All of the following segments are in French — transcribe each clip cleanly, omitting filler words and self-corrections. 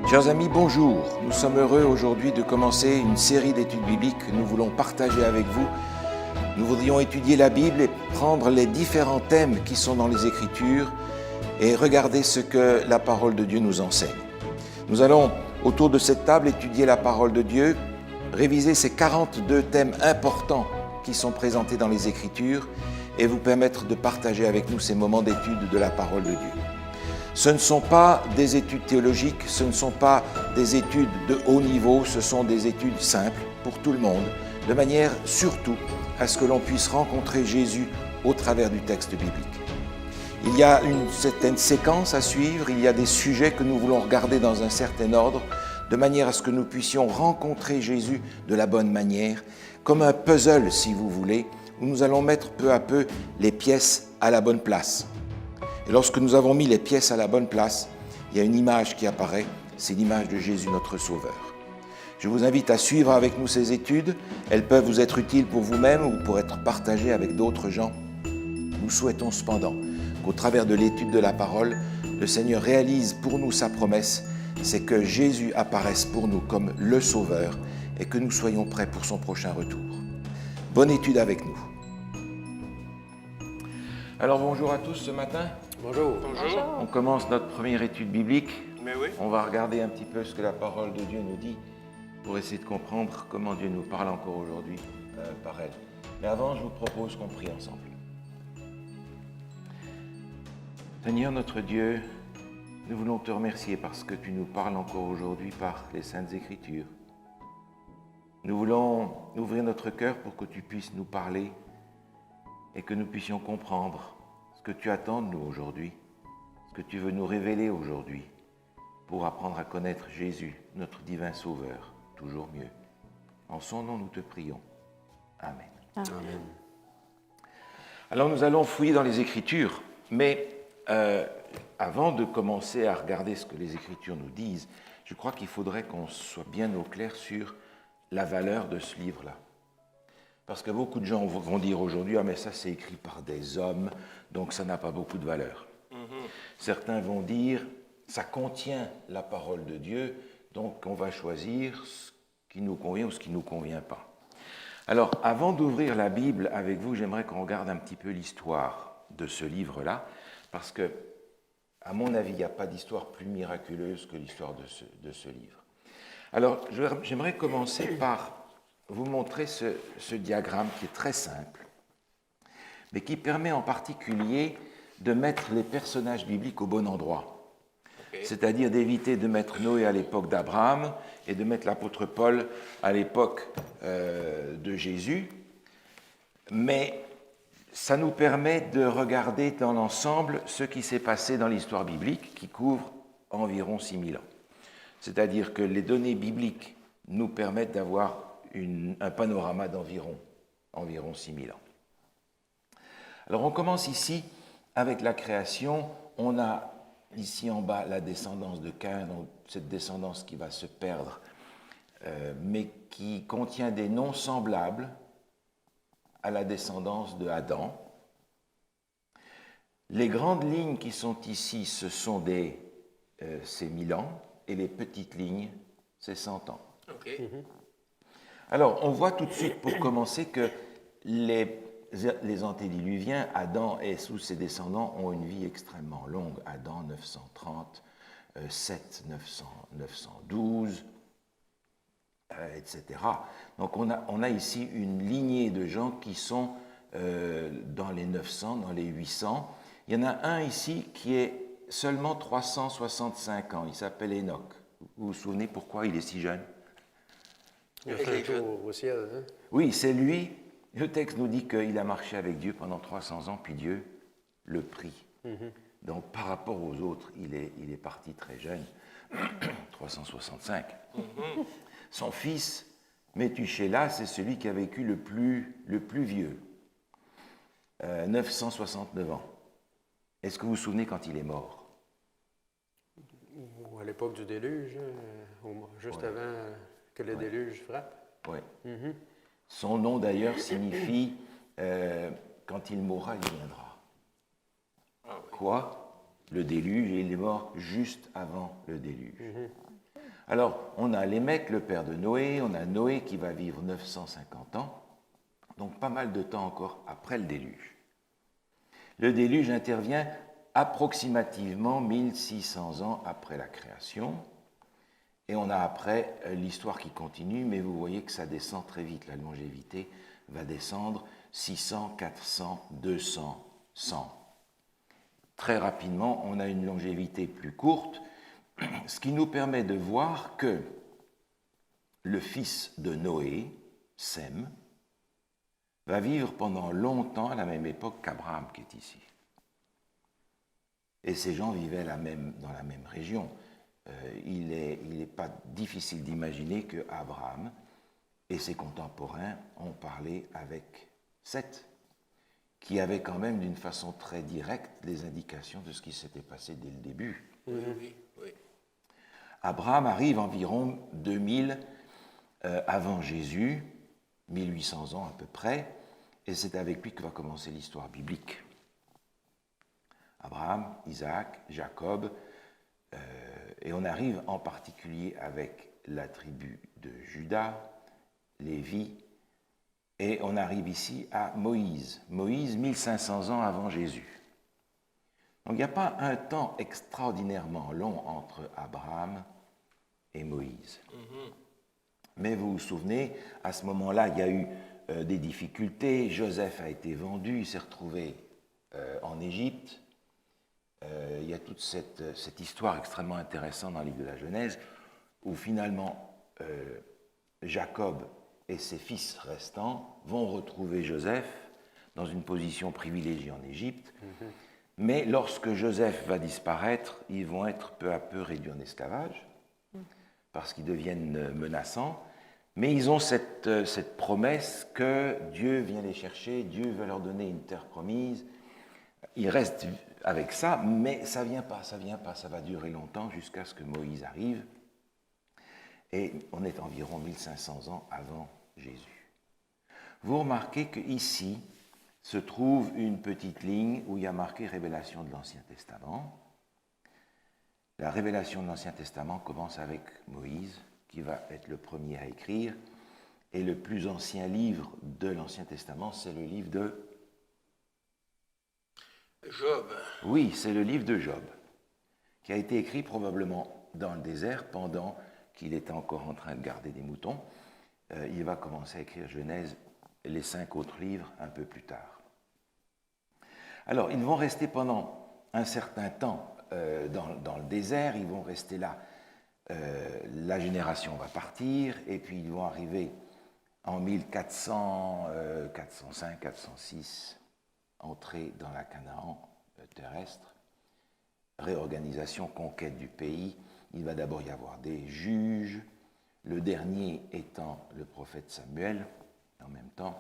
Chers amis, bonjour. Nous sommes heureux aujourd'hui de commencer une série d'études bibliques que nous voulons partager avec vous. Nous voudrions étudier la Bible et prendre les différents thèmes qui sont dans les Écritures et regarder ce que la parole de Dieu nous enseigne. Nous allons, autour de cette table, étudier la parole de Dieu, réviser ces 42 thèmes importants qui sont présentés dans les Écritures et vous permettre de partager avec nous ces moments d'étude de la parole de Dieu. Ce ne sont pas des études théologiques, ce ne sont pas des études de haut niveau, ce sont des études simples pour tout le monde, de manière surtout à ce que l'on puisse rencontrer Jésus au travers du texte biblique. Il y a une certaine séquence à suivre, il y a des sujets que nous voulons regarder dans un certain ordre, de manière à ce que nous puissions rencontrer Jésus de la bonne manière, comme un puzzle si vous voulez, où nous allons mettre peu à peu les pièces à la bonne place. Et lorsque nous avons mis les pièces à la bonne place, il y a une image qui apparaît, c'est l'image de Jésus, notre Sauveur. Je vous invite à suivre avec nous ces études. Elles peuvent vous être utiles pour vous-même ou pour être partagées avec d'autres gens. Nous souhaitons cependant qu'au travers de l'étude de la parole, le Seigneur réalise pour nous sa promesse, c'est que Jésus apparaisse pour nous comme le Sauveur et que nous soyons prêts pour son prochain retour. Bonne étude avec nous. Alors bonjour à tous ce matin. Bonjour. On commence notre première étude biblique. Mais oui. On va regarder un petit peu ce que la parole de Dieu nous dit pour essayer de comprendre comment Dieu nous parle encore aujourd'hui par elle. Mais avant, je vous propose qu'on prie ensemble. Seigneur notre Dieu, nous voulons te remercier parce que tu nous parles encore aujourd'hui par les Saintes Écritures. Nous voulons ouvrir notre cœur pour que tu puisses nous parler et que nous puissions comprendre ce que tu attends de nous aujourd'hui, ce que tu veux nous révéler aujourd'hui pour apprendre à connaître Jésus, notre divin Sauveur, toujours mieux. En son nom, nous te prions. Amen. Amen. Alors nous allons fouiller dans les Écritures, mais avant de commencer à regarder ce que les Écritures nous disent, je crois qu'il faudrait qu'on soit bien au clair sur la valeur de ce livre-là. Parce que beaucoup de gens vont dire aujourd'hui « Ah, mais ça, c'est écrit par des hommes, donc ça n'a pas beaucoup de valeur. Certains vont dire « Ça contient la parole de Dieu, donc on va choisir ce qui nous convient ou ce qui ne nous convient pas. » Alors, avant d'ouvrir la Bible avec vous, j'aimerais qu'on regarde un petit peu l'histoire de ce livre-là, parce que, à mon avis, il n'y a pas d'histoire plus miraculeuse que l'histoire de ce livre. Alors, j'aimerais commencer par vous montrer ce diagramme qui est très simple, mais qui permet en particulier de mettre les personnages bibliques au bon endroit. Okay. C'est-à-dire d'éviter de mettre Noé à l'époque d'Abraham et de mettre l'apôtre Paul à l'époque de Jésus, mais ça nous permet de regarder dans l'ensemble ce qui s'est passé dans l'histoire biblique qui couvre environ 6000 ans. C'est-à-dire que les données bibliques nous permettent d'avoir un panorama d'environ 6000 ans. Alors on commence ici avec la création. On a ici en bas la descendance de Caïn, donc cette descendance qui va se perdre, mais qui contient des noms semblables à la descendance de Adam. Les grandes lignes qui sont ici, ce sont c'est 1000 ans, et les petites lignes, c'est 100 ans. Okay. Alors, on voit tout de suite, pour commencer, que les antédiluviens, Adam et tous ses descendants, ont une vie extrêmement longue. Adam, 930, Seth, 912, etc. Donc, on a ici une lignée de gens qui sont dans les 900, dans les 800. Il y en a un ici qui est seulement 365 ans. Il s'appelle Enoch. Vous vous souvenez pourquoi il est si jeune ? Il a fait un tour au ciel, hein? Oui, c'est lui. Le texte nous dit qu'il a marché avec Dieu pendant 300 ans, puis Dieu le prit. Donc, par rapport aux autres, il est parti très jeune, 365. Son fils, Méthusélah, c'est celui qui a vécu le plus vieux, 969 ans. Est-ce que vous vous souvenez quand il est mort? À l'époque du déluge, juste avant que le déluge frappe. Oui. Son nom d'ailleurs signifie quand il mourra, il viendra. Quoi? Le déluge, et il est mort juste avant le déluge. Alors, on a Lémec, le père de Noé, on a Noé qui va vivre 950 ans, donc pas mal de temps encore après le déluge. Le déluge intervient approximativement 1600 ans après la création, et on a après l'histoire qui continue, mais vous voyez que ça descend très vite, la longévité va descendre 600, 400, 200, 100. Très rapidement, on a une longévité plus courte, ce qui nous permet de voir que le fils de Noé, Sem, va vivre pendant longtemps à la même époque qu'Abraham qui est ici. Et ces gens vivaient dans la même région. Il n'est pas difficile d'imaginer qu'Abraham et ses contemporains ont parlé avec Seth, qui avait quand même d'une façon très directe les indications de ce qui s'était passé dès le début. Oui. Abraham arrive environ 2000 avant Jésus, 1800 ans à peu près, et c'est avec lui que va commencer l'histoire biblique. Abraham, Isaac, Jacob, et on arrive en particulier avec la tribu de Juda, Lévi, et on arrive ici à Moïse. Moïse, 1500 ans avant Jésus. Donc il n'y a pas un temps extraordinairement long entre Abraham et Moïse. Mais vous vous souvenez, à ce moment-là, il y a eu des difficultés. Joseph a été vendu, il s'est retrouvé en Égypte. Il y a toute cette histoire extrêmement intéressante dans le livre de la Genèse, où finalement Jacob et ses fils restants vont retrouver Joseph dans une position privilégiée en Égypte. Mais lorsque Joseph va disparaître, ils vont être peu à peu réduits en esclavage, parce qu'ils deviennent menaçants. Mais ils ont cette promesse que Dieu vient les chercher, Dieu va leur donner une terre promise. Ils restent avec ça, mais ça vient pas, ça va durer longtemps jusqu'à ce que Moïse arrive. Et on est environ 1500 ans avant Jésus. Vous remarquez qu'ici se trouve une petite ligne où il y a marqué Révélation de l'Ancien Testament. La Révélation de l'Ancien Testament commence avec Moïse, qui va être le premier à écrire, et le plus ancien livre de l'Ancien Testament, c'est le livre de Job. Oui, c'est le livre de Job, qui a été écrit probablement dans le désert pendant qu'il était encore en train de garder des moutons. Il va commencer à écrire Genèse et les 5 autres livres un peu plus tard. Alors, ils vont rester pendant un certain temps dans le désert, ils vont rester là. La génération va partir, et puis ils vont arriver en 1400, 405, 406, entrer dans la Canaan terrestre, réorganisation, conquête du pays. Il va d'abord y avoir des juges, le dernier étant le prophète Samuel, en même temps.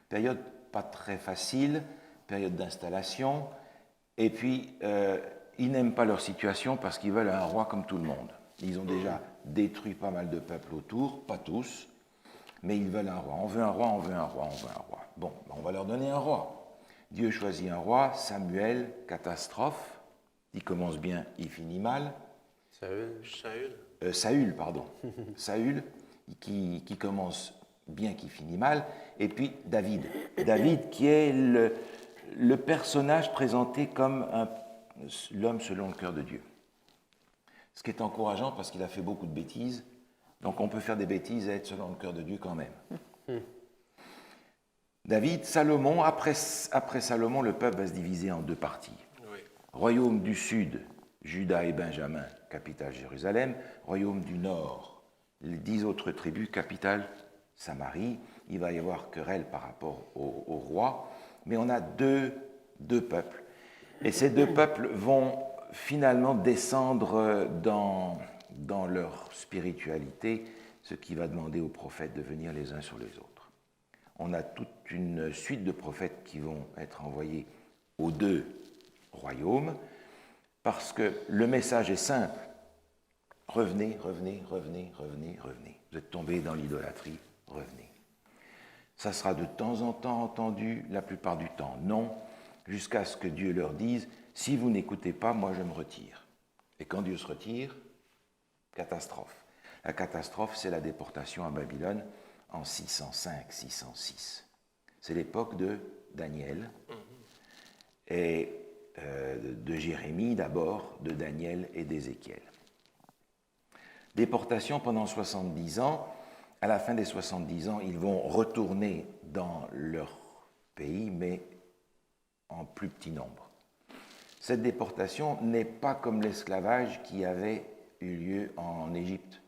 Période pas très facile, période d'installation, et puis ils n'aiment pas leur situation parce qu'ils veulent un roi comme tout le monde. Ils ont déjà détruit pas mal de peuples autour, pas tous, mais ils veulent un roi. On veut un roi, on veut un roi, on veut un roi. Bon, on va leur donner un roi. Dieu choisit un roi, Samuel, catastrophe. Il commence bien, il finit mal. Saül, pardon. Saül, qui commence bien, qui finit mal. Et puis David. David qui est le personnage présenté comme l'homme selon le cœur de Dieu. Ce qui est encourageant parce qu'il a fait beaucoup de bêtises. Donc on peut faire des bêtises et être selon le cœur de Dieu quand même. David, Salomon, après Salomon, le peuple va se diviser en 2 parties. Oui. Royaume du sud, Juda et Benjamin, capitale Jérusalem. Royaume du nord, les 10 autres tribus, capitale Samarie. Il va y avoir querelle par rapport au roi, mais on a deux peuples. Et ces 2 peuples vont finalement descendre dans leur spiritualité, ce qui va demander aux prophètes de venir les uns sur les autres. On a toute une suite de prophètes qui vont être envoyés aux 2 royaumes, parce que le message est simple. Revenez, revenez, revenez, revenez, revenez. Vous êtes tombés dans l'idolâtrie, revenez. Ça sera de temps en temps entendu, la plupart du temps non, jusqu'à ce que Dieu leur dise, si vous n'écoutez pas, moi je me retire. Et quand Dieu se retire, Catastrophe. La catastrophe, c'est la déportation à Babylone en 605-606. C'est l'époque de Daniel et de Jérémie d'abord, de Daniel et d'Ézéchiel. Déportation pendant 70 ans. À la fin des 70 ans, ils vont retourner dans leur pays, mais en plus petit nombre. Cette déportation n'est pas comme l'esclavage qui avait eu lieu en Égypte.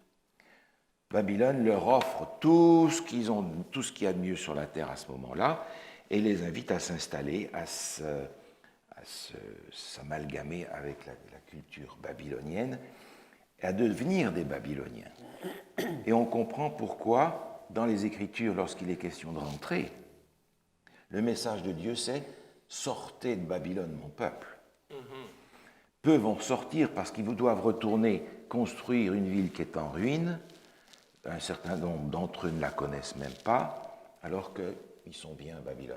Babylone leur offre tout ce qu'il y a de mieux sur la terre à ce moment-là et les invite à s'installer, à s'amalgamer avec la culture babylonienne et à devenir des Babyloniens. Et on comprend pourquoi, dans les Écritures, lorsqu'il est question de rentrer, le message de Dieu, c'est « Sortez de Babylone, mon peuple ». Peu vont sortir parce qu'ils doivent retourner construire une ville qui est en ruine. Un certain nombre d'entre eux ne la connaissent même pas, alors qu'ils sont bien à Babylone.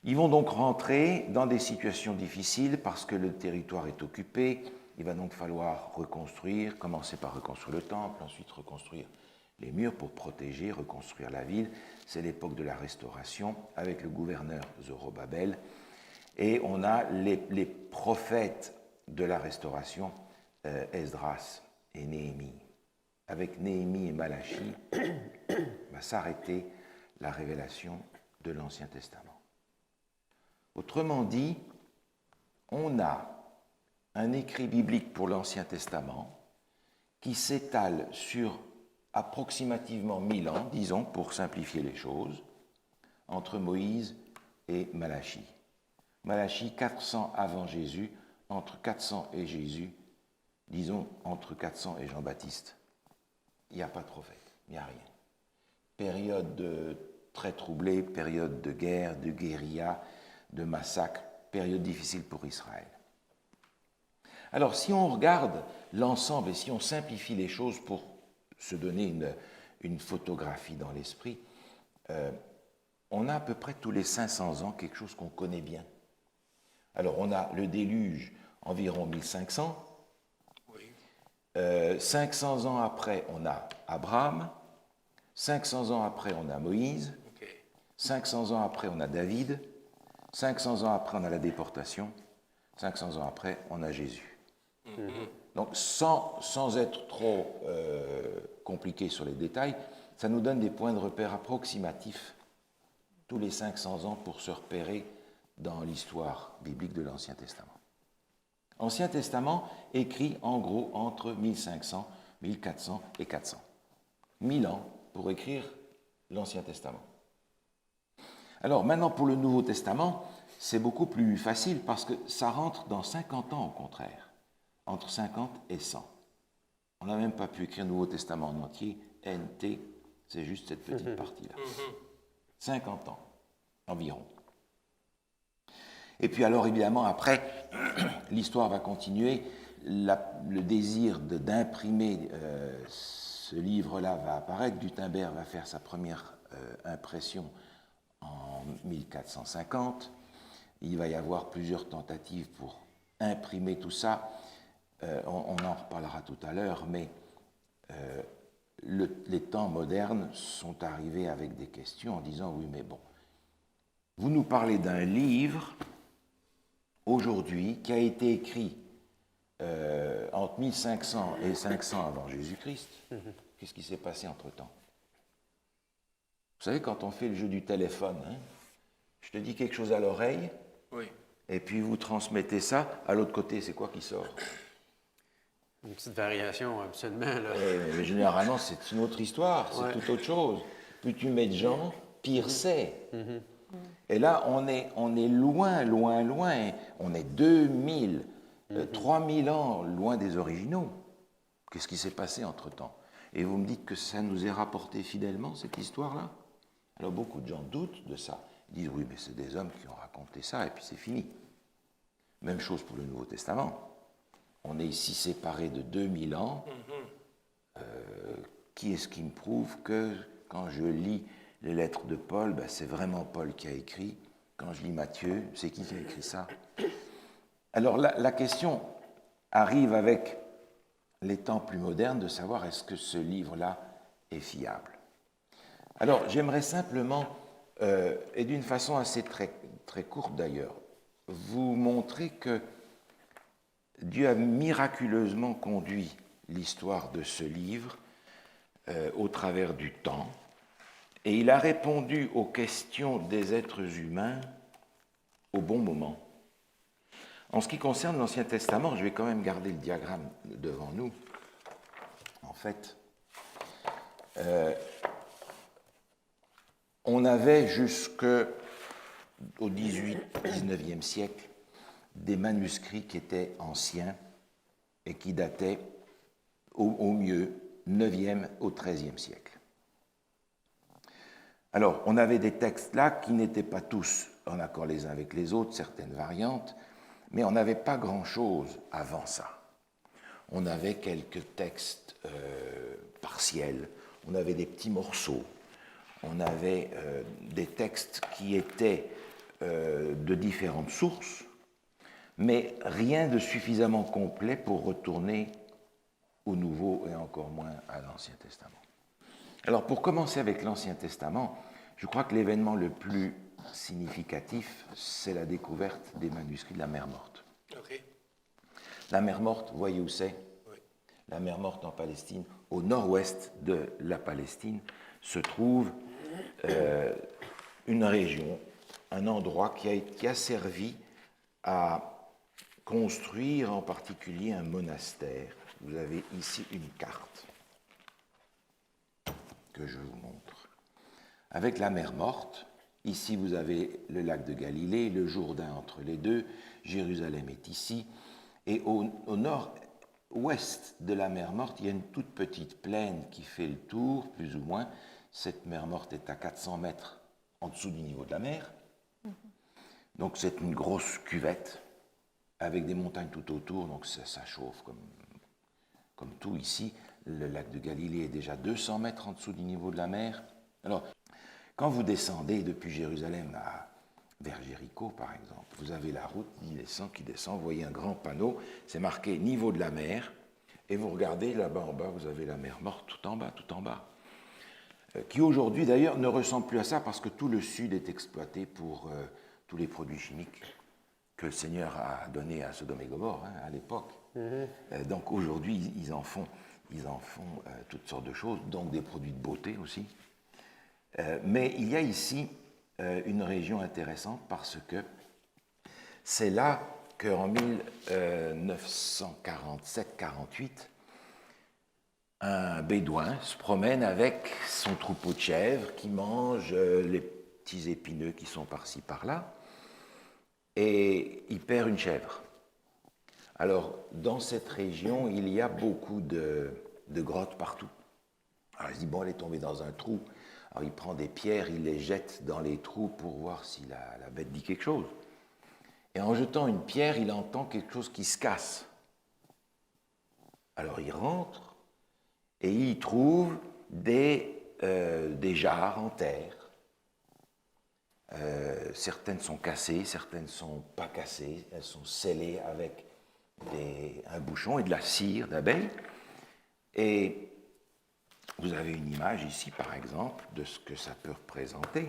Ils vont donc rentrer dans des situations difficiles parce que le territoire est occupé. Il va donc falloir reconstruire, commencer par reconstruire le temple, ensuite reconstruire les murs pour protéger, reconstruire la ville. C'est l'époque de la restauration avec le gouverneur Zorobabel. Et on a les prophètes de la restauration, Esdras et Néhémie. Avec Néhémie et Malachie, va s'arrêter la révélation de l'Ancien Testament. Autrement dit, on a un écrit biblique pour l'Ancien Testament qui s'étale sur approximativement 1000 ans, disons, pour simplifier les choses, entre Moïse et Malachie. Malachie, 400 avant Jésus, entre 400 et Jésus, disons entre 400 et Jean-Baptiste. Il n'y a pas de prophète, il n'y a rien. Période très troublée, période de guerre, de guérilla, de massacre, période difficile pour Israël. Alors, si on regarde l'ensemble et si on simplifie les choses pour se donner une photographie dans l'esprit, on a à peu près tous les 500 ans quelque chose qu'on connaît bien. Alors, on a le déluge, environ 1500. 500 ans après, on a Abraham. 500 ans après, on a Moïse. 500 ans après, on a David. 500 ans après, on a la déportation. 500 ans après, on a Jésus. Donc, sans être trop compliqué sur les détails, ça nous donne des points de repère approximatifs tous les 500 ans pour se repérer dans l'histoire biblique de l'Ancien Testament. Ancien Testament écrit en gros entre 1500, 1400 et 400. 1000 ans pour écrire l'Ancien Testament. Alors maintenant pour le Nouveau Testament, c'est beaucoup plus facile parce que ça rentre dans 50 ans au contraire, entre 50 et 100. On n'a même pas pu écrire le Nouveau Testament en entier, NT, c'est juste cette petite partie-là. 50 ans environ. Et puis alors évidemment après, l'histoire va continuer, le désir d'imprimer ce livre-là va apparaître, Gutenberg va faire sa première impression en 1450, il va y avoir plusieurs tentatives pour imprimer tout ça, on en reparlera tout à l'heure, mais les temps modernes sont arrivés avec des questions en disant oui mais bon, vous nous parlez d'un livre aujourd'hui qui a été écrit entre 1500 et 500 avant Jésus-Christ. Qu'est-ce qui s'est passé entre-temps? Vous savez, quand on fait le jeu du téléphone, hein, je te dis quelque chose à l'oreille, oui, et puis vous transmettez ça, à l'autre côté, c'est quoi qui sort? Une petite variation, absolument. Là. Mais généralement, c'est une autre histoire, c'est tout autre chose. Plus tu mets de gens, pire c'est. Et là, on est loin, loin, loin. On est 2000, 3000 ans loin des originaux. Qu'est-ce qui s'est passé entre-temps? Et vous me dites que ça nous est rapporté fidèlement, cette histoire-là? Alors, beaucoup de gens doutent de ça. Ils disent, oui, mais c'est des hommes qui ont raconté ça, et puis c'est fini. Même chose pour le Nouveau Testament. On est ici séparés de 2000 ans. Qui est-ce qui me prouve que, quand je lis les lettres de Paul, ben c'est vraiment Paul qui a écrit. Quand je lis Matthieu, c'est qui a écrit ça? Alors la question arrive avec les temps plus modernes de savoir est-ce que ce livre-là est fiable. Alors, j'aimerais simplement, et d'une façon assez très courte d'ailleurs, vous montrer que Dieu a miraculeusement conduit l'histoire de ce livre au travers du temps, et il a répondu aux questions des êtres humains au bon moment. En ce qui concerne l'Ancien Testament, je vais quand même garder le diagramme devant nous. En fait, on avait jusqu'au XVIIIe, XIXe siècle des manuscrits qui étaient anciens et qui dataient au mieux 9e au XIIIe siècle. Alors, on avait des textes là qui n'étaient pas tous en accord les uns avec les autres, certaines variantes, mais on n'avait pas grand-chose avant ça. On avait quelques textes partiels, on avait des petits morceaux, on avait des textes qui étaient de différentes sources, mais rien de suffisamment complet pour retourner au Nouveau et encore moins à l'Ancien Testament. Alors, pour commencer avec l'Ancien Testament, je crois que l'événement le plus significatif, c'est la découverte des manuscrits de la Mer Morte. OK. La Mer Morte, vous voyez où c'est? Oui. La Mer Morte en Palestine, au nord-ouest de la Palestine, se trouve une région, un endroit qui a servi à construire en particulier un monastère. Vous avez ici une carte que je vous montre. Avec la Mer Morte, ici vous avez le lac de Galilée, le Jourdain entre les deux, Jérusalem est ici, et au nord-ouest de la Mer Morte, il y a une toute petite plaine qui fait le tour, plus ou moins. Cette Mer Morte est à 400 mètres en dessous du niveau de la mer. Donc c'est une grosse cuvette avec des montagnes tout autour, donc ça chauffe comme tout ici. Le lac de Galilée est déjà 200 mètres en dessous du niveau de la mer. Alors, quand vous descendez depuis Jérusalem vers Jéricho, par exemple, vous avez la route qui descend, vous voyez un grand panneau, c'est marqué niveau de la mer, et vous regardez là-bas en bas, vous avez la Mer Morte tout en bas, qui aujourd'hui d'ailleurs ne ressemble plus à ça parce que tout le sud est exploité pour tous les produits chimiques que le Seigneur a donnés à Sodome et Gomorrhe à l'époque. Donc aujourd'hui, ils en font toutes sortes de choses, donc des produits de beauté aussi. Mais il y a ici une région intéressante parce que c'est là qu'en 1947-48, un bédouin se promène avec son troupeau de chèvres qui mange les petits épineux qui sont par-ci par-là, et il perd une chèvre. Alors, dans cette région, il y a beaucoup de grottes partout. Alors, il se dit, bon, elle est tombée dans un trou. Alors, il prend des pierres, il les jette dans les trous pour voir si la bête dit quelque chose. Et en jetant une pierre, il entend quelque chose qui se casse. Alors, il rentre et il trouve des jarres en terre. Certaines sont cassées, certaines ne sont pas cassées. Elles sont scellées avec un bouchon et de la cire d'abeille. Et vous avez une image ici, par exemple, de ce que ça peut représenter.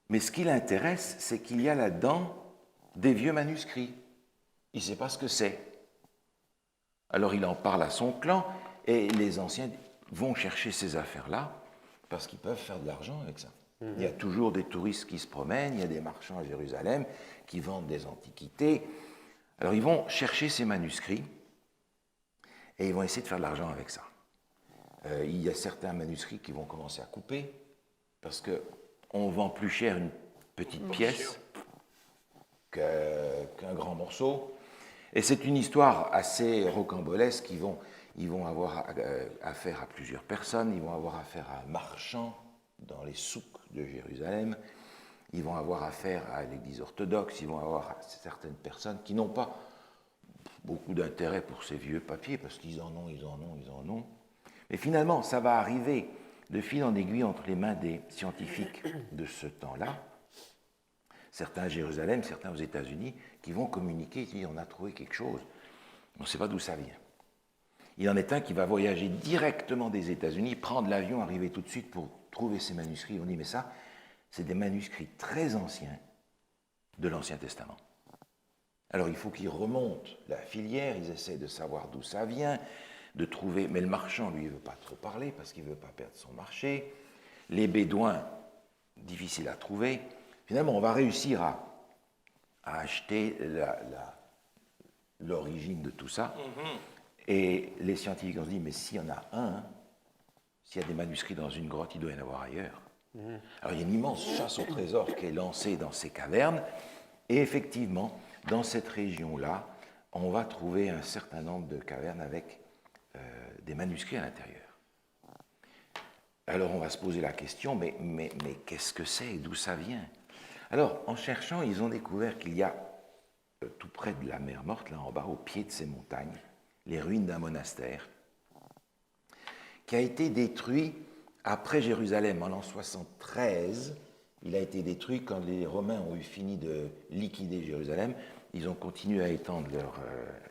Mais ce qui l'intéresse, c'est qu'il y a là-dedans des vieux manuscrits. Il ne sait pas ce que c'est. Alors il en parle à son clan, et les anciens vont chercher ces affaires-là, parce qu'ils peuvent faire de l'argent avec ça. Il y a toujours des touristes qui se promènent, il y a des marchands à Jérusalem qui vendent des antiquités. Alors ils vont chercher ces manuscrits, et ils vont essayer de faire de l'argent avec ça. Il y a certains manuscrits qui vont commencer à couper, parce qu'on vend plus cher une petite pièce qu'un grand morceau. Et c'est une histoire assez rocambolesque. Ils vont avoir affaire à plusieurs personnes, ils vont avoir affaire à un marchand dans les souks de Jérusalem, ils vont avoir affaire à l'Église orthodoxe, ils vont avoir certaines personnes qui n'ont pas beaucoup d'intérêt pour ces vieux papiers, parce qu'ils en ont. Mais finalement, ça va arriver de fil en aiguille entre les mains des scientifiques de ce temps-là, certains à Jérusalem, certains aux États-Unis, qui vont communiquer, ils disent on a trouvé quelque chose. On ne sait pas d'où ça vient. Il en est un qui va voyager directement des États-Unis, prendre l'avion, arriver tout de suite pour trouver ces manuscrits. On dit, mais ça, c'est des manuscrits très anciens de l'Ancien Testament. Alors il faut qu'ils remontent la filière, ils essaient de savoir d'où ça vient, de trouver, mais le marchand, lui, il ne veut pas trop parler parce qu'il ne veut pas perdre son marché. Les Bédouins, difficile à trouver. Finalement, on va réussir à acheter l'origine de tout ça. Et les scientifiques ont dit, mais s'il y en a un, s'il y a des manuscrits dans une grotte, il doit y en avoir ailleurs. Alors il y a une immense chasse au trésor qui est lancée dans ces cavernes, et effectivement, dans cette région-là, on va trouver un certain nombre de cavernes avec des manuscrits à l'intérieur. Alors on va se poser la question, mais qu'est-ce que c'est et d'où ça vient? Alors, en cherchant, ils ont découvert qu'il y a, tout près de la mer Morte, là en bas, au pied de ces montagnes, les ruines d'un monastère qui a été détruit après Jérusalem en l'an 73. Il a été détruit quand les Romains ont eu fini de liquider Jérusalem. Ils ont continué à étendre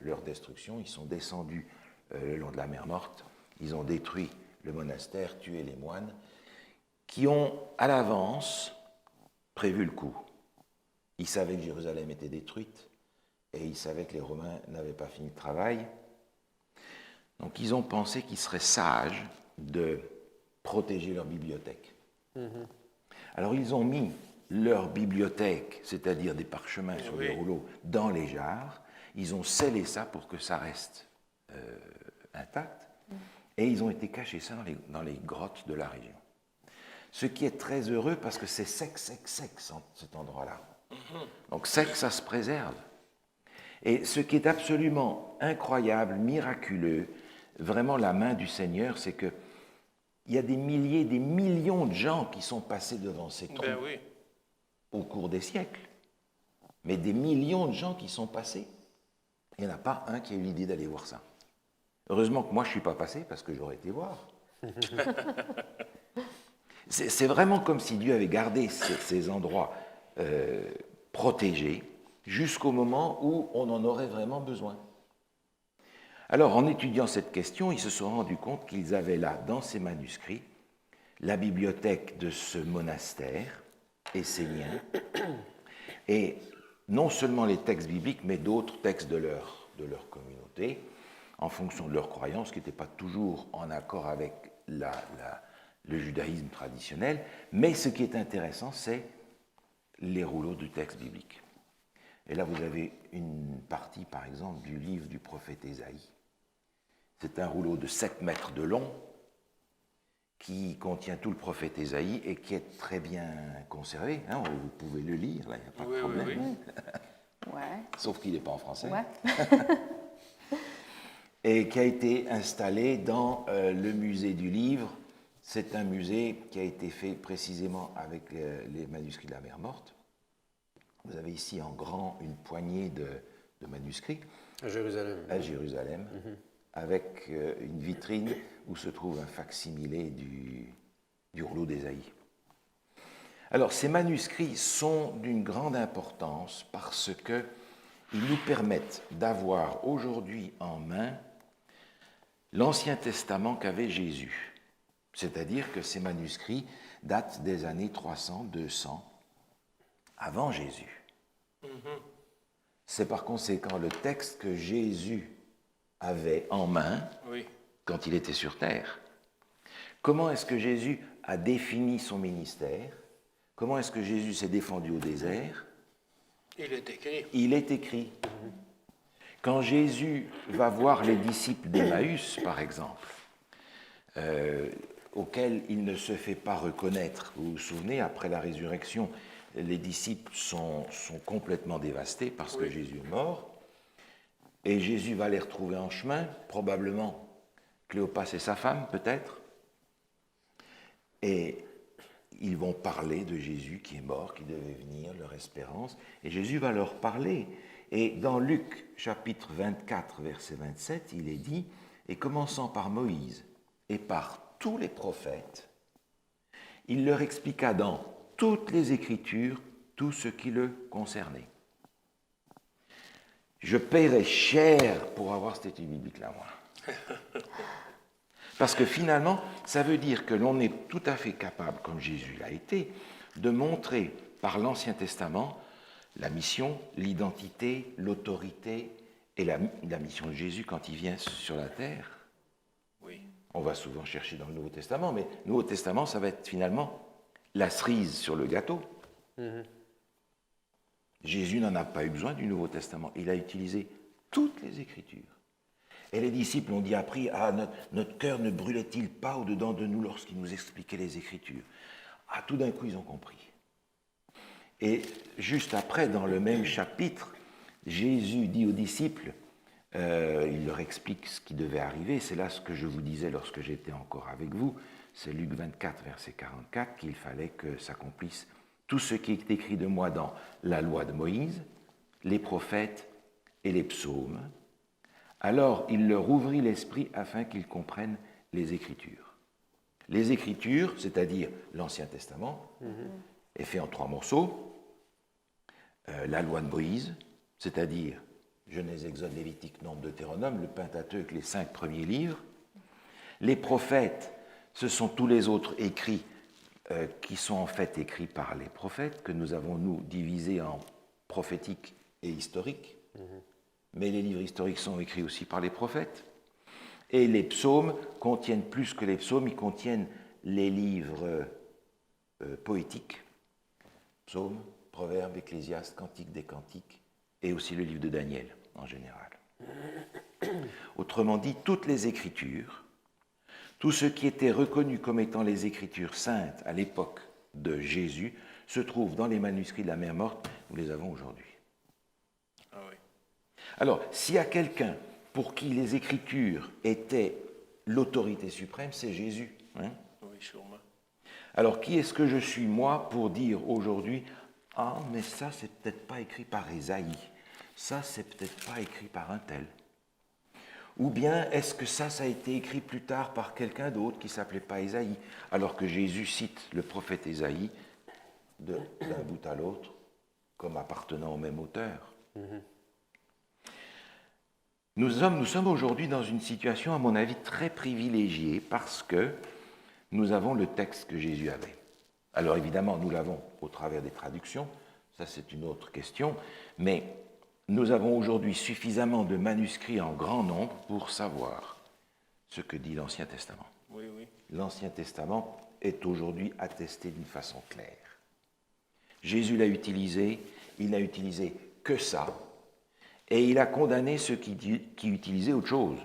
leur destruction. Ils sont descendus le long de la mer Morte. Ils ont détruit le monastère, tué les moines, qui ont à l'avance prévu le coup. Ils savaient que Jérusalem était détruite et ils savaient que les Romains n'avaient pas fini le travail. Donc ils ont pensé qu'il serait sage de protéger leur bibliothèque. Alors ils ont mis leur bibliothèque, c'est-à-dire des parchemins sur des rouleaux, dans les jarres. Ils ont scellé ça pour que ça reste intact. Et ils ont été cachés ça dans les grottes de la région. Ce qui est très heureux parce que c'est sec, cet endroit-là. Donc sec, ça se préserve. Et ce qui est absolument incroyable, miraculeux, vraiment la main du Seigneur, c'est que il y a des milliers, des millions de gens qui sont passés devant ces trous au cours des siècles. Mais des millions de gens qui sont passés. Il n'y en a pas un qui a eu l'idée d'aller voir ça. Heureusement que moi, je ne suis pas passé parce que j'aurais été voir. C'est vraiment comme si Dieu avait gardé ces endroits protégés jusqu'au moment où on en aurait vraiment besoin. Alors, en étudiant cette question, ils se sont rendus compte qu'ils avaient là, dans ces manuscrits, la bibliothèque de ce monastère essénien, et non seulement les textes bibliques, mais d'autres textes de leur communauté, en fonction de leurs croyances, qui n'étaient pas toujours en accord avec le judaïsme traditionnel. Mais ce qui est intéressant, c'est les rouleaux du texte biblique. Et là, vous avez une partie, par exemple, du livre du prophète Ésaïe. C'est un rouleau de 7 mètres de long qui contient tout le prophète Ésaïe et qui est très bien conservé. Hein, vous pouvez le lire, là, il n'y a pas de problème. Ouais. Sauf qu'il n'est pas en français. Ouais. Et qui a été installé dans le musée du livre. C'est un musée qui a été fait précisément avec les manuscrits de la mer Morte. Vous avez ici en grand une poignée de manuscrits. À Jérusalem. À Jérusalem, avec une vitrine où se trouve un fac-similé du rouleau d'Ésaïe. Alors, ces manuscrits sont d'une grande importance parce qu'ils nous permettent d'avoir aujourd'hui en main l'Ancien Testament qu'avait Jésus. C'est-à-dire que ces manuscrits datent des années 300, 200, avant Jésus. C'est par conséquent le texte que Jésus avait en main quand il était sur terre. Comment est-ce que Jésus a défini son ministère? Comment est-ce que Jésus s'est défendu au désert? Il est écrit. Il est écrit. Quand Jésus va voir les disciples d'Emmaüs, par exemple, auxquels il ne se fait pas reconnaître, vous vous souvenez, après la résurrection, les disciples sont complètement dévastés parce que Jésus est mort, et Jésus va les retrouver en chemin, probablement Cléopas et sa femme, peut-être, et ils vont parler de Jésus qui est mort, qui devait venir, leur espérance, et Jésus va leur parler. Et dans Luc, chapitre 24, verset 27, il est dit, et commençant par Moïse et par tous les prophètes, il leur expliqua dans toutes les Écritures tout ce qui le concernait. Je paierais cher pour avoir cette étude biblique-là, moi. Parce que finalement, ça veut dire que l'on est tout à fait capable, comme Jésus l'a été, de montrer par l'Ancien Testament la mission, l'identité, l'autorité et la mission de Jésus quand il vient sur la terre. Oui. On va souvent chercher dans le Nouveau Testament, mais le Nouveau Testament, ça va être finalement la cerise sur le gâteau. Jésus n'en a pas eu besoin du Nouveau Testament. Il a utilisé toutes les Écritures. Et les disciples ont dit après, notre cœur ne brûlait-il pas au-dedans de nous lorsqu'il nous expliquait les Écritures? Ah, tout d'un coup, ils ont compris. Et juste après, dans le même chapitre, Jésus dit aux disciples, il leur explique ce qui devait arriver, c'est là ce que je vous disais lorsque j'étais encore avec vous, c'est Luc 24, verset 44, qu'il fallait que s'accomplisse tout ce qui est écrit de moi dans la loi de Moïse, les prophètes et les psaumes. Alors il leur ouvrit l'esprit afin qu'ils comprennent les Écritures. Les Écritures, c'est-à-dire l'Ancien Testament, est fait en 3 morceaux. La loi de Moïse, c'est-à-dire Genèse, Exode, Lévitique, Nombre, Deutéronome, le Pentateuque, les 5 premiers livres. Les prophètes, ce sont tous les autres écrits qui sont en fait écrits par les prophètes, que nous avons, nous, divisés en prophétiques et historiques. Mais les livres historiques sont écrits aussi par les prophètes. Et les psaumes contiennent plus que les psaumes, ils contiennent les livres poétiques, psaumes, proverbes, ecclésiastes, cantiques des cantiques, et aussi le livre de Daniel en général. Autrement dit, toutes les Écritures, tout ce qui était reconnu comme étant les Écritures saintes à l'époque de Jésus, se trouve dans les manuscrits de la mer morte, nous les avons aujourd'hui. Ah oui. Alors, s'il y a quelqu'un pour qui les Écritures étaient l'autorité suprême, c'est Jésus. Hein? Oui, sûrement. Alors, qui est-ce que je suis, moi, pour dire aujourd'hui, ah, mais ça, c'est peut-être pas écrit par Ésaïe, ça, c'est peut-être pas écrit par un tel. Ou bien, est-ce que ça a été écrit plus tard par quelqu'un d'autre qui ne s'appelait pas Ésaïe, alors que Jésus cite le prophète Ésaïe d'un bout à l'autre comme appartenant au même auteur. Nous sommes aujourd'hui dans une situation, à mon avis, très privilégiée parce que nous avons le texte que Jésus avait. Alors évidemment, nous l'avons au travers des traductions, ça c'est une autre question, mais nous avons aujourd'hui suffisamment de manuscrits en grand nombre pour savoir ce que dit l'Ancien Testament. Oui, oui. L'Ancien Testament est aujourd'hui attesté d'une façon claire. Jésus l'a utilisé, il n'a utilisé que ça, et il a condamné ceux qui utilisaient autre chose.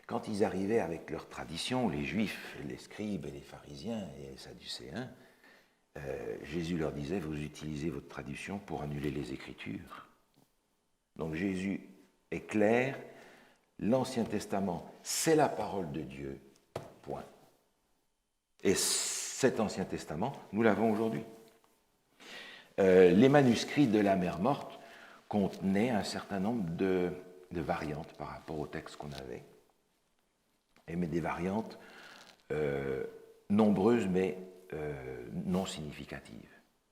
Quand ils arrivaient avec leur tradition, les Juifs, les scribes et les pharisiens et les sadducéens, Jésus leur disait, vous utilisez votre tradition pour annuler les Écritures. Donc Jésus est clair, l'Ancien Testament, c'est la parole de Dieu, point. Et cet Ancien Testament, nous l'avons aujourd'hui. Les manuscrits de la mer morte contenaient un certain nombre de variantes par rapport au texte qu'on avait, mais des variantes nombreuses mais non significatives.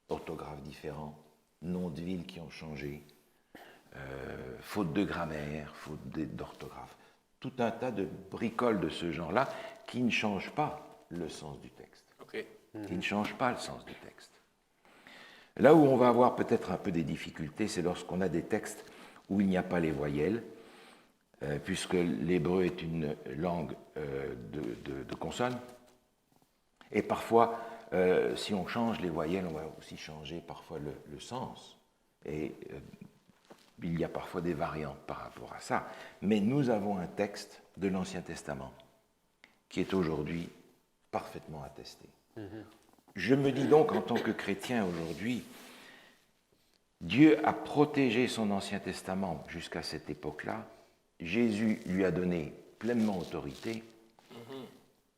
Orthographes différents, noms de villes qui ont changé, faute de grammaire, faute d'orthographe. Tout un tas de bricoles de ce genre-là qui ne changent pas le sens du texte. OK. Qui ne changent pas le sens du texte. Là où on va avoir peut-être un peu des difficultés, c'est lorsqu'on a des textes où il n'y a pas les voyelles, puisque l'hébreu est une langue de consonnes. Et parfois, si on change les voyelles, on va aussi changer parfois le sens. Et il y a parfois des variantes par rapport à ça. Mais nous avons un texte de l'Ancien Testament qui est aujourd'hui parfaitement attesté. Je me dis donc, en tant que chrétien aujourd'hui, Dieu a protégé son Ancien Testament jusqu'à cette époque-là. Jésus lui a donné pleinement autorité.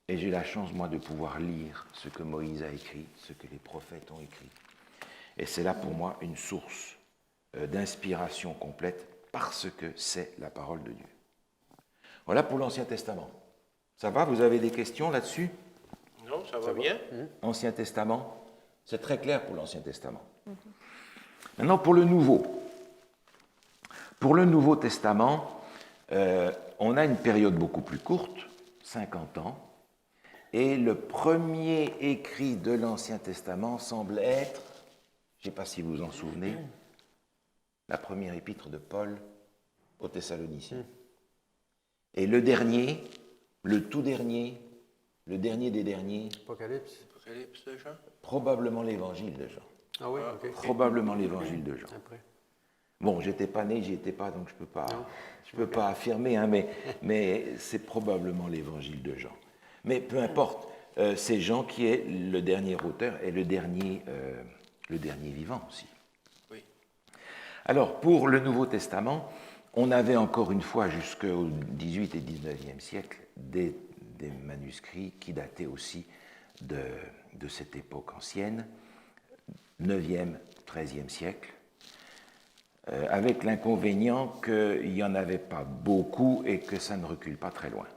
Et j'ai la chance, moi, de pouvoir lire ce que Moïse a écrit, ce que les prophètes ont écrit. Et c'est là, pour moi, une source d'inspiration complète parce que c'est la parole de Dieu. Voilà pour l'Ancien Testament. Ça va? Vous avez des questions là-dessus? Non, ça va bien. Ancien Testament, c'est très clair pour l'Ancien Testament. Maintenant, pour le Nouveau. Pour le Nouveau Testament, on a une période beaucoup plus courte, 50 ans, et le premier écrit de l'Ancien Testament semble être, je ne sais pas si vous vous en souvenez, la première épître de Paul aux Thessaloniciens. Et le dernier, le tout dernier, le dernier des derniers, Apocalypse. Apocalypse de Jean? probablement l'évangile de Jean. Ah oui, OK. Probablement l'évangile de Jean. Après. Bon, j'étais pas né, j'y étais pas, donc je Non. peux pas affirmer, hein, mais c'est probablement l'évangile de Jean. Mais peu importe, c'est Jean qui est le dernier auteur et le dernier vivant aussi. Oui. Alors, pour le Nouveau Testament, on avait encore une fois jusqu'au XVIIIe et XIXe siècle des manuscrits qui dataient aussi de cette époque ancienne, 9e, 13e siècle, avec l'inconvénient qu'il n'y en avait pas beaucoup et que ça ne recule pas très loin.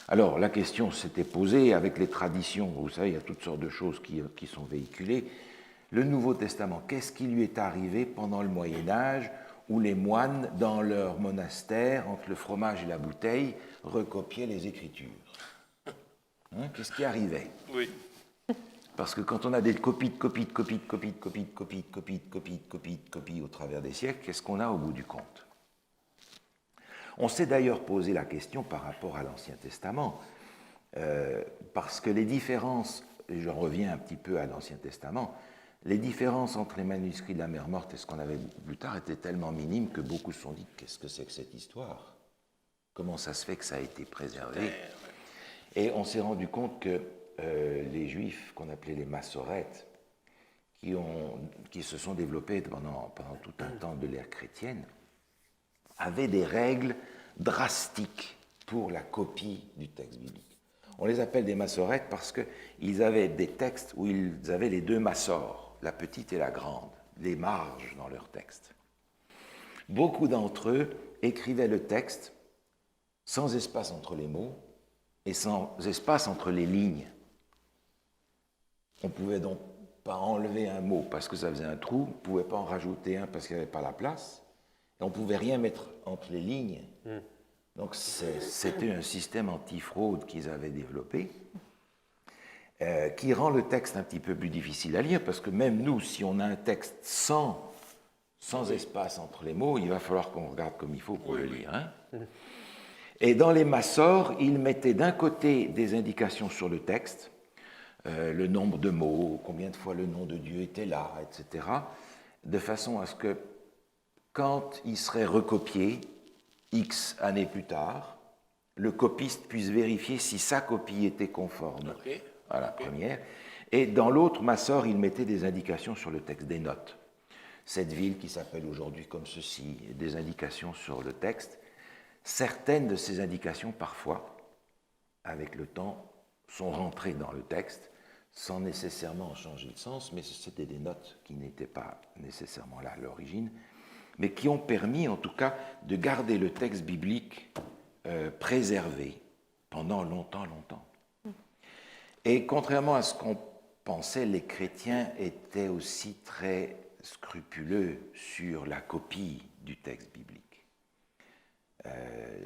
Alors, la question s'était posée avec les traditions. Vous savez, il y a toutes sortes de choses qui sont véhiculées. Le Nouveau Testament, qu'est-ce qui lui est arrivé pendant le Moyen-Âge où les moines, dans leur monastère, entre le fromage et la bouteille, recopiaient les Écritures? Hein, qu'est-ce qui arrivait? Oui. Parce que quand on a des copies de copies de copies de copies de copies de copies de copies de copies de copies de copies au travers des siècles, qu'est-ce qu'on a au bout du compte? On s'est d'ailleurs posé la question par rapport à l'Ancien Testament, parce que les différences, et je reviens un petit peu à l'Ancien Testament, les différences entre les manuscrits de la Mer Morte et ce qu'on avait plus tard étaient tellement minimes que beaucoup se sont dit « qu'est-ce que c'est que cette histoire? Comment ça se fait que ça a été préservé ?» Et on s'est rendu compte que les Juifs, qu'on appelait les Massorètes, qui se sont développés pendant tout un temps de l'ère chrétienne, avaient des règles drastiques pour la copie du texte biblique. On les appelle des Massorètes parce qu'ils avaient des textes où ils avaient les deux Massores, la petite et la grande, les marges dans leur texte. Beaucoup d'entre eux écrivaient le texte sans espace entre les mots et sans espace entre les lignes. On ne pouvait donc pas enlever un mot parce que ça faisait un trou, on ne pouvait pas en rajouter un parce qu'il n'y avait pas la place, et on ne pouvait rien mettre entre les lignes. Donc c'était un système anti-fraude qu'ils avaient développé, qui rend le texte un petit peu plus difficile à lire, parce que même nous, si on a un texte sans espace entre les mots, il va falloir qu'on regarde comme il faut pour le lire. Hein. Et dans les Massores, ils mettaient d'un côté des indications sur le texte, le nombre de mots, combien de fois le nom de Dieu était là, etc., de façon à ce que, quand il serait recopié, X années plus tard, le copiste puisse vérifier si sa copie était conforme à la première. Et dans l'autre Massore, il mettait des indications sur le texte, des notes. Cette ville qui s'appelle aujourd'hui comme ceci, des indications sur le texte. Certaines de ces indications, parfois, avec le temps, sont rentrées dans le texte, sans nécessairement en changer le sens, mais c'était des notes qui n'étaient pas nécessairement là à l'origine, mais qui ont permis, en tout cas, de garder le texte biblique préservé pendant longtemps. Et contrairement à ce qu'on pensait, les chrétiens étaient aussi très scrupuleux sur la copie du texte biblique.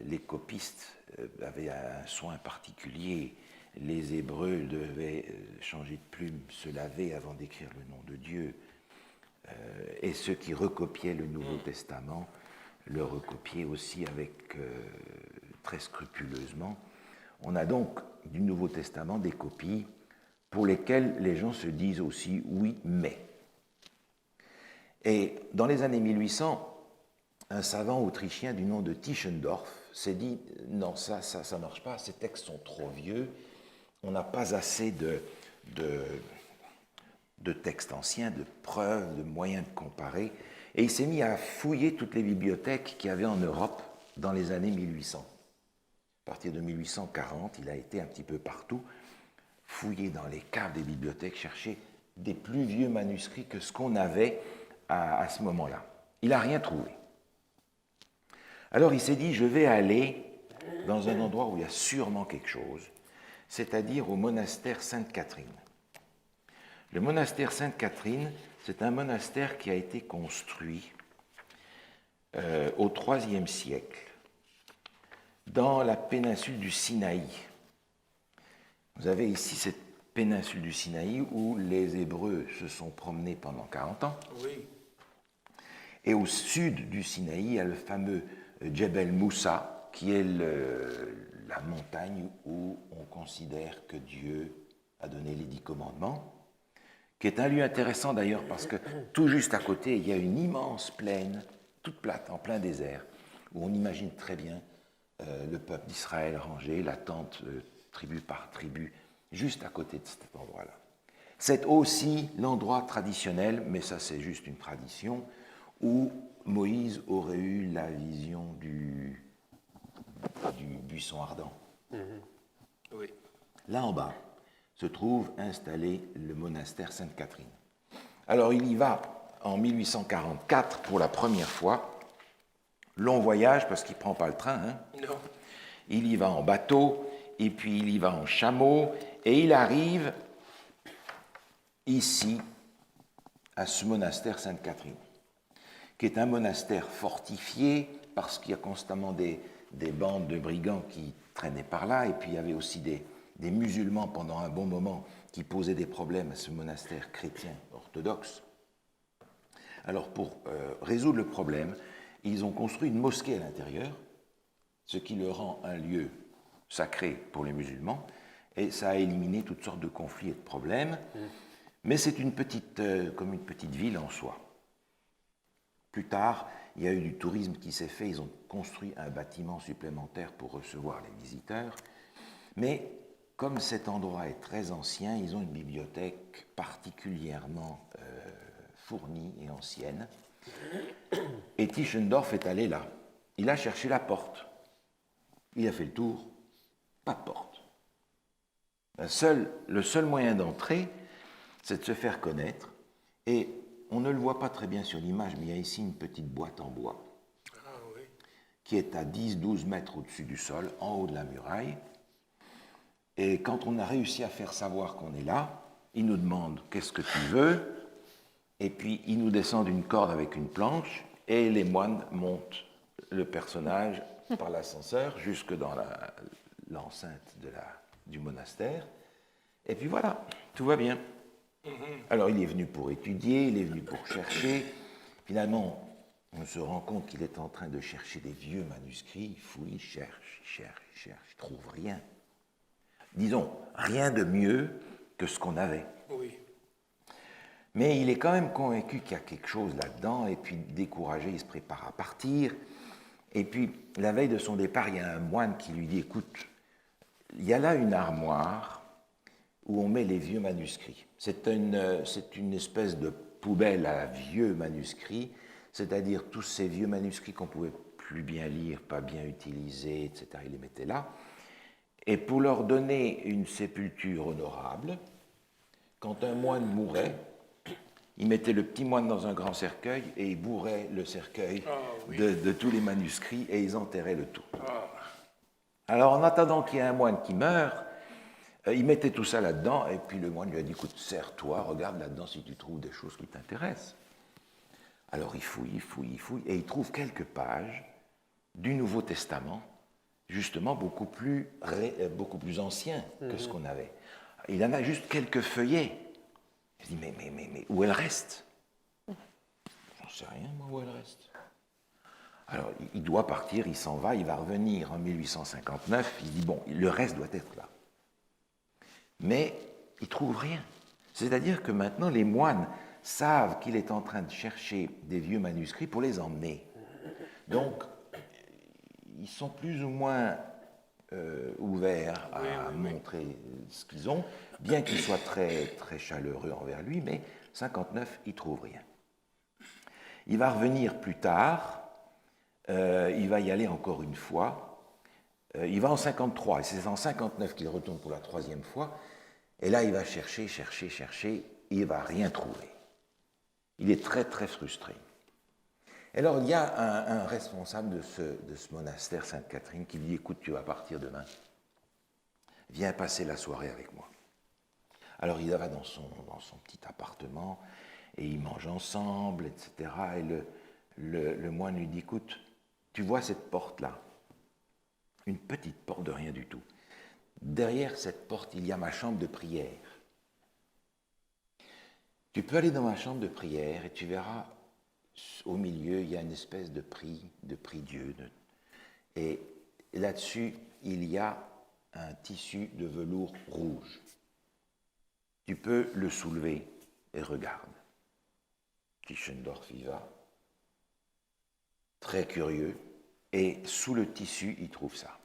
Les copistes avaient un soin particulier. Les Hébreux devaient changer de plume, se laver avant d'écrire le nom de Dieu. Et ceux qui recopiaient le Nouveau Testament le recopiaient aussi très scrupuleusement. On a donc du Nouveau Testament des copies pour lesquelles les gens se disent aussi oui, mais. Et dans les années 1800, un savant autrichien du nom de Tischendorf s'est dit non, ça ne marche pas, ces textes sont trop vieux, on n'a pas assez de textes anciens, de preuves, de moyens de comparer. Et il s'est mis à fouiller toutes les bibliothèques qu'il y avait en Europe dans les années 1800. À partir de 1840, il a été un petit peu partout, fouiller dans les caves des bibliothèques, chercher des plus vieux manuscrits que ce qu'on avait à ce moment-là. Il n'a rien trouvé. Alors il s'est dit, je vais aller dans un endroit où il y a sûrement quelque chose, c'est-à-dire au monastère Sainte-Catherine. Le monastère Sainte-Catherine, c'est un monastère qui a été construit au IIIe siècle, dans la péninsule du Sinaï. Vous avez ici cette péninsule du Sinaï où les Hébreux se sont promenés pendant 40 ans. Oui. Et au sud du Sinaï, il y a le fameux Djebel Moussa, qui est la montagne où on considère que Dieu a donné les 10 commandements, qui est un lieu intéressant d'ailleurs parce que tout juste à côté, il y a une immense plaine, toute plate, en plein désert, où on imagine très bien le peuple d'Israël rangé, la tente tribu par tribu, juste à côté de cet endroit-là. C'est aussi l'endroit traditionnel, mais ça c'est juste une tradition, où Moïse aurait eu la vision du buisson ardent. Oui. Là en bas se trouve installé le monastère Sainte-Catherine. Alors il y va en 1844 pour la première fois, long voyage parce qu'il ne prend pas le train, hein. Non. Il y va en bateau, et puis il y va en chameau, et il arrive ici, à ce monastère Sainte-Catherine, qui est un monastère fortifié, parce qu'il y a constamment des bandes de brigands qui traînaient par là, et puis il y avait aussi des musulmans pendant un bon moment qui posaient des problèmes à ce monastère chrétien orthodoxe. Alors pour résoudre le problème, ils ont construit une mosquée à l'intérieur, ce qui le rend un lieu sacré pour les musulmans, et ça a éliminé toutes sortes de conflits et de problèmes, mais c'est comme une petite ville en soi. Plus tard, il y a eu du tourisme qui s'est fait, ils ont construit un bâtiment supplémentaire pour recevoir les visiteurs, mais comme cet endroit est très ancien, ils ont une bibliothèque particulièrement fournie et ancienne, et Tischendorf est allé là. Il a cherché la porte. Il a fait le tour, pas de porte. Le seul moyen d'entrer, c'est de se faire connaître. Et on ne le voit pas très bien sur l'image, mais il y a ici une petite boîte en bois Oui. qui est à 10-12 mètres au-dessus du sol, en haut de la muraille. Et quand on a réussi à faire savoir qu'on est là, il nous demande « qu'est-ce que tu veux ?» Et puis il nous descend d'une corde avec une planche et les moines montent le personnage par l'ascenseur jusque dans l'enceinte du monastère. Et puis voilà, tout va bien. Alors il est venu pour étudier, il est venu pour chercher. Finalement, on se rend compte qu'il est en train de chercher des vieux manuscrits. Il fouille, il cherche, il trouve rien. Disons, rien de mieux que ce qu'on avait. Oui. Mais il est quand même convaincu qu'il y a quelque chose là-dedans, et puis découragé, il se prépare à partir. Et puis, la veille de son départ, il y a un moine qui lui dit « Écoute, il y a là une armoire où on met les vieux manuscrits. C'est une espèce de poubelle à vieux manuscrits, c'est-à-dire tous ces vieux manuscrits qu'on ne pouvait plus bien lire, pas bien utiliser, etc. Il les mettait là. Et pour leur donner une sépulture honorable, quand un moine mourait, il mettait le petit moine dans un grand cercueil et il bourrait le cercueil de tous les manuscrits et ils enterraient le tout. Alors en attendant qu'il y ait un moine qui meure, il mettait tout ça là-dedans et puis le moine lui a dit « Écoute, serre-toi, regarde là-dedans si tu trouves des choses qui t'intéressent. » Alors il fouille et il trouve quelques pages du Nouveau Testament, justement beaucoup plus anciens que ce qu'on avait. Il en a juste quelques feuillets. Je dis, mais où est le reste? J'en sais rien, moi, où est le reste? Alors, il doit partir, il s'en va, il va revenir en 1859, il dit, bon, le reste doit être là. Mais il ne trouve rien. C'est-à-dire que maintenant, les moines savent qu'il est en train de chercher des vieux manuscrits pour les emmener. Donc, ils sont plus ou moins ouverts à montrer ce qu'ils ont, bien qu'ils soient très, très chaleureux envers lui, mais 59, il ne trouve rien. Il va revenir plus tard, il va y aller encore une fois, il va en 53, et c'est en 59 qu'il retourne pour la troisième fois, et là il va chercher, il ne va rien trouver. Il est très très frustré. Alors, il y a un responsable de ce monastère Sainte-Catherine qui lui dit « Écoute, tu vas partir demain. Viens passer la soirée avec moi. » Alors, il va dans son petit appartement et ils mangent ensemble, etc. Et le moine lui dit, écoute, tu vois cette porte-là, une petite porte de rien du tout. Derrière cette porte, il y a ma chambre de prière. Tu peux aller dans ma chambre de prière et tu verras, au milieu, il y a une espèce de prie-Dieu. Et là-dessus, il y a un tissu de velours rouge. Tu peux le soulever et regarde. Tischendorf y va, très curieux, et sous le tissu, il trouve ça.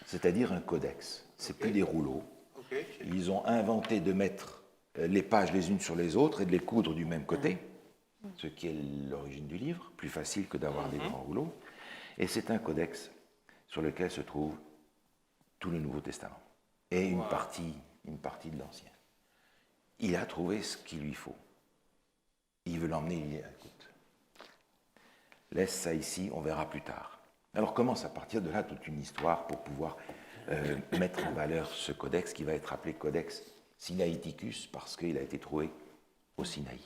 C'est-à-dire un codex. C'est plus des rouleaux. Ils ont inventé de mettre les pages les unes sur les autres et de les coudre du même côté, ce qui est l'origine du livre, plus facile que d'avoir des grands rouleaux. Et c'est un codex sur lequel se trouve tout le Nouveau Testament et une partie de l'Ancien. Il a trouvé ce qu'il lui faut. Il veut l'emmener, il dit, écoute, laisse ça ici, on verra plus tard. Alors commence à partir de là toute une histoire pour pouvoir mettre en valeur ce codex qui va être appelé Codex Sinaiticus parce qu'il a été trouvé au Sinaï.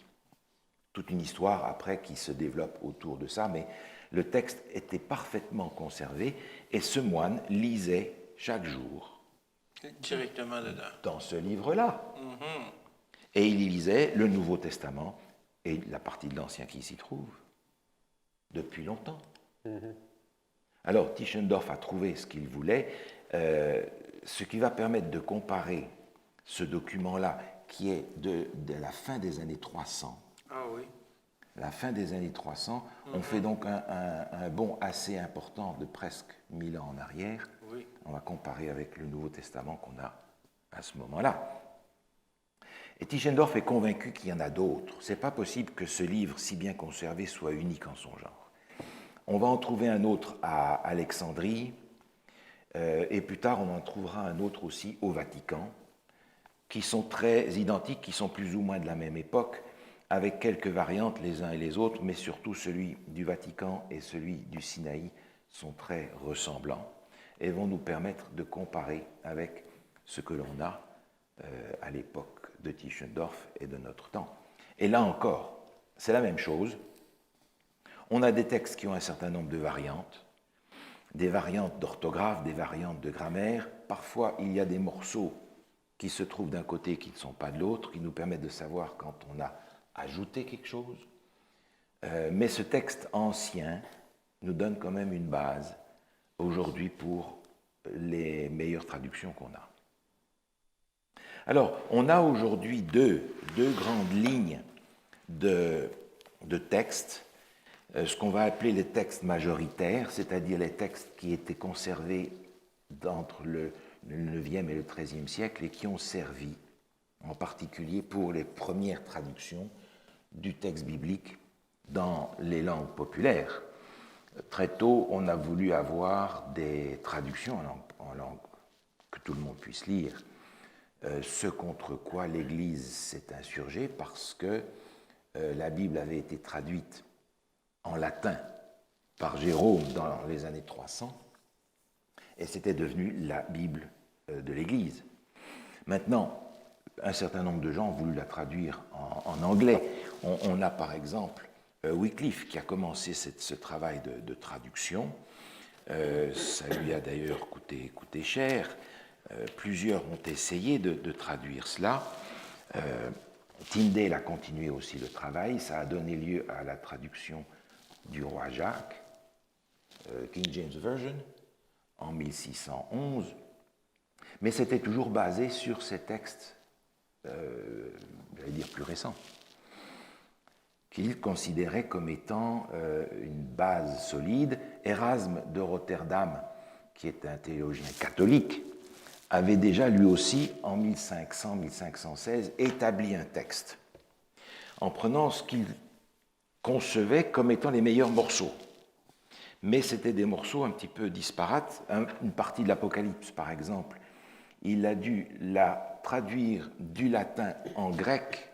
Toute une histoire après qui se développe autour de ça, mais le texte était parfaitement conservé et ce moine lisait chaque jour directement dedans. Dans ce livre-là. Et il y lisait le Nouveau Testament et la partie de l'Ancien qui s'y trouve depuis longtemps. Alors, Tischendorf a trouvé ce qu'il voulait, ce qui va permettre de comparer ce document-là, qui est de la fin des années 300. Ah oui. La fin des années 300, on fait donc un bond assez important de presque 1000 ans en arrière. Oui. On va comparer avec le Nouveau Testament qu'on a à ce moment-là. Et Tischendorf est convaincu qu'il y en a d'autres. Ce n'est pas possible que ce livre, si bien conservé, soit unique en son genre. On va en trouver un autre à Alexandrie, et plus tard on en trouvera un autre aussi au Vatican, qui sont très identiques, qui sont plus ou moins de la même époque, avec quelques variantes les uns et les autres, mais surtout celui du Vatican et celui du Sinaï sont très ressemblants et vont nous permettre de comparer avec ce que l'on a à l'époque de Tischendorf et de notre temps. Et là encore, c'est la même chose. On a des textes qui ont un certain nombre de variantes, des variantes d'orthographe, des variantes de grammaire. Parfois, il y a des morceaux qui se trouvent d'un côté et qui ne sont pas de l'autre, qui nous permettent de savoir quand on a ajouté quelque chose. Mais ce texte ancien nous donne quand même une base aujourd'hui pour les meilleures traductions qu'on a. Alors, on a aujourd'hui deux grandes lignes de textes, ce qu'on va appeler les textes majoritaires, c'est-à-dire les textes qui étaient conservés entre le 9e et le 13e siècle et qui ont servi en particulier pour les premières traductions du texte biblique dans les langues populaires. Très tôt, on a voulu avoir des traductions en langue que tout le monde puisse lire, ce contre quoi l'Église s'est insurgée parce que la Bible avait été traduite en latin par Jérôme dans les années 300 et c'était devenu la Bible de l'Église. Maintenant, un certain nombre de gens ont voulu la traduire en anglais. On a par exemple Wycliffe qui a commencé ce travail de traduction. Ça lui a d'ailleurs coûté cher. Plusieurs ont essayé de traduire cela. Tyndale a continué aussi le travail. Ça a donné lieu à la traduction du roi Jacques, King James Version, en 1611. Mais c'était toujours basé sur ces textes, j'allais dire plus récents, qu'il considérait comme étant une base solide. Erasme de Rotterdam, qui est un théologien catholique, avait déjà lui aussi, en 1500-1516, établi un texte, en prenant ce qu'il concevait comme étant les meilleurs morceaux. Mais c'était des morceaux un petit peu disparates. Une partie de l'Apocalypse, par exemple, il a dû la traduire du latin en grec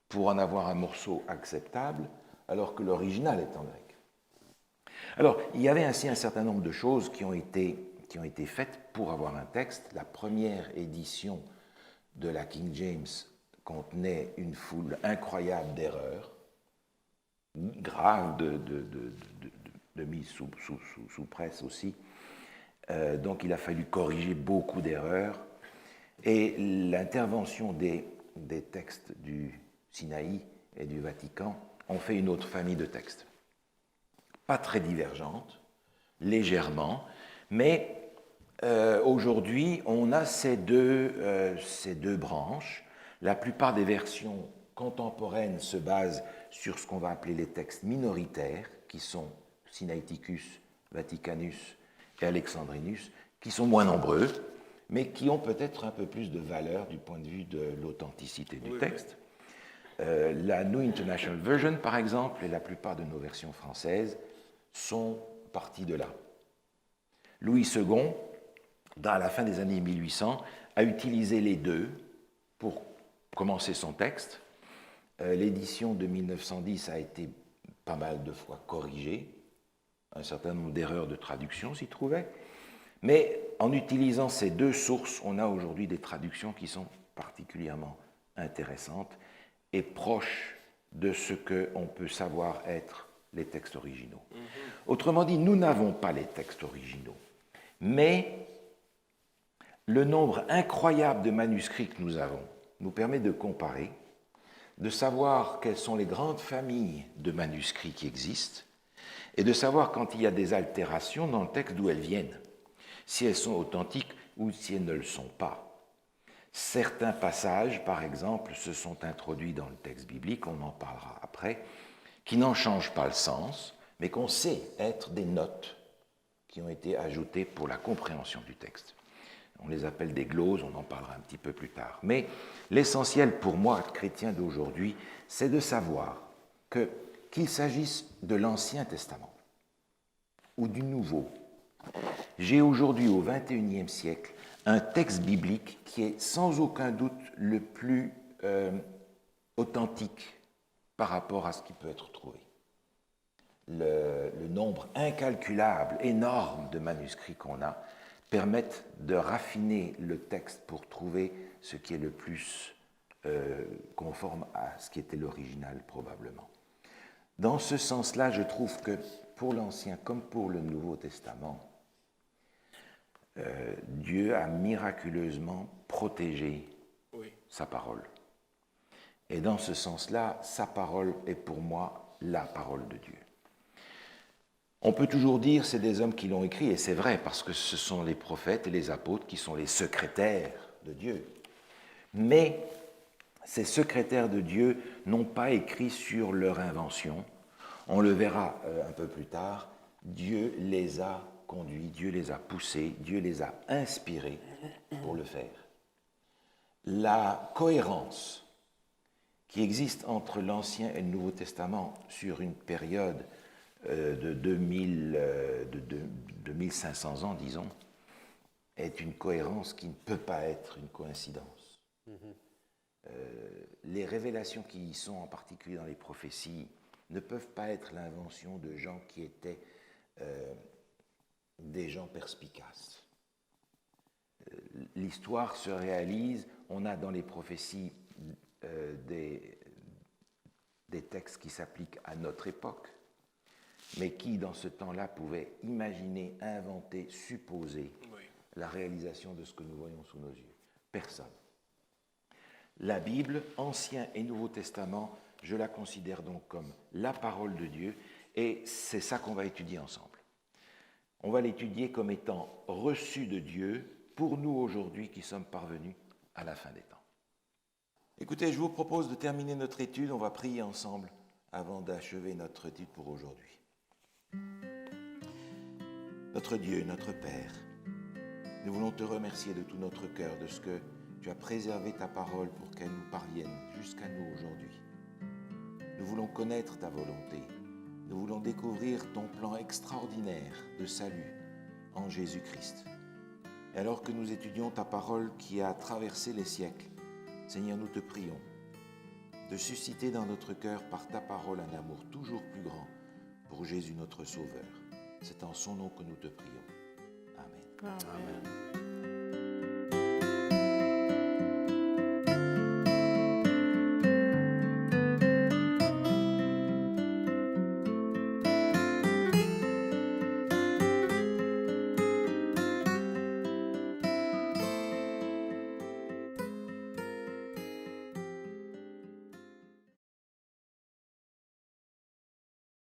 pour en avoir un morceau acceptable, alors que l'original est en grec. Alors, il y avait ainsi un certain nombre de choses qui ont été faites pour avoir un texte. La première édition de la King James contenait une foule incroyable d'erreurs, grave de mise sous presse aussi. Donc il a fallu corriger beaucoup d'erreurs. Et l'intervention des textes du Sinaï et du Vatican ont fait une autre famille de textes. Pas très divergente, légèrement, mais aujourd'hui, on a ces deux branches. La plupart des versions contemporaines se basent sur ce qu'on va appeler les textes minoritaires, qui sont Sinaiticus, Vaticanus et Alexandrinus, qui sont moins nombreux, mais qui ont peut-être un peu plus de valeur du point de vue de l'authenticité du texte. La New International Version, par exemple, et la plupart de nos versions françaises sont parties de là. Louis II, à la fin des années 1800, a utilisé les deux pour commencer son texte. L'édition de 1910 a été pas mal de fois corrigée, un certain nombre d'erreurs de traduction s'y trouvait, mais en utilisant ces deux sources, on a aujourd'hui des traductions qui sont particulièrement intéressantes et proches de ce qu'on peut savoir être les textes originaux. Autrement dit, nous n'avons pas les textes originaux, mais le nombre incroyable de manuscrits que nous avons nous permet de comparer, de savoir quelles sont les grandes familles de manuscrits qui existent et de savoir quand il y a des altérations dans le texte d'où elles viennent, si elles sont authentiques ou si elles ne le sont pas. Certains passages, par exemple, se sont introduits dans le texte biblique, on en parlera après, qui n'en changent pas le sens, mais qu'on sait être des notes qui ont été ajoutées pour la compréhension du texte. On les appelle des gloses, on en parlera un petit peu plus tard. Mais l'essentiel pour moi, chrétien d'aujourd'hui, c'est de savoir qu'il s'agisse de l'Ancien Testament ou du Nouveau. J'ai aujourd'hui, au XXIe siècle, un texte biblique qui est sans aucun doute le plus authentique par rapport à ce qui peut être trouvé. Le nombre incalculable, énorme de manuscrits qu'on a permettent de raffiner le texte pour trouver ce qui est le plus conforme à ce qui était l'original probablement. Dans ce sens-là, je trouve que pour l'Ancien comme pour le Nouveau Testament, Dieu a miraculeusement protégé sa parole. Et dans ce sens-là, sa parole est pour moi la parole de Dieu. On peut toujours dire c'est des hommes qui l'ont écrit, et c'est vrai, parce que ce sont les prophètes et les apôtres qui sont les secrétaires de Dieu. Mais ces secrétaires de Dieu n'ont pas écrit sur leur invention. On le verra un peu plus tard. Dieu les a conduits, Dieu les a poussés, Dieu les a inspirés pour le faire. La cohérence qui existe entre l'Ancien et le Nouveau Testament sur une période de 2500 ans, disons, est une cohérence qui ne peut pas être une coïncidence. Les révélations qui y sont, en particulier dans les prophéties, ne peuvent pas être l'invention de gens qui étaient des gens perspicaces. L'histoire se réalise, on a dans les prophéties des textes qui s'appliquent à notre époque, mais qui, dans ce temps-là, pouvaient imaginer, inventer, supposer la réalisation de ce que nous voyons sous nos yeux. Personne. La Bible, Ancien et Nouveau Testament, je la considère donc comme la parole de Dieu, et c'est ça qu'on va étudier ensemble. On va l'étudier comme étant reçu de Dieu pour nous aujourd'hui qui sommes parvenus à la fin des temps. Écoutez, je vous propose de terminer notre étude, on va prier ensemble avant d'achever notre étude pour aujourd'hui. Notre Dieu, notre Père, nous voulons te remercier de tout notre cœur de ce que tu as préservé ta parole pour qu'elle nous parvienne jusqu'à nous aujourd'hui. Nous voulons connaître ta volonté. Nous voulons découvrir ton plan extraordinaire de salut en Jésus-Christ. Et alors que nous étudions ta parole qui a traversé les siècles, Seigneur, nous te prions de susciter dans notre cœur par ta parole un amour toujours plus grand pour Jésus notre Sauveur. C'est en son nom que nous te prions. Amen. Amen.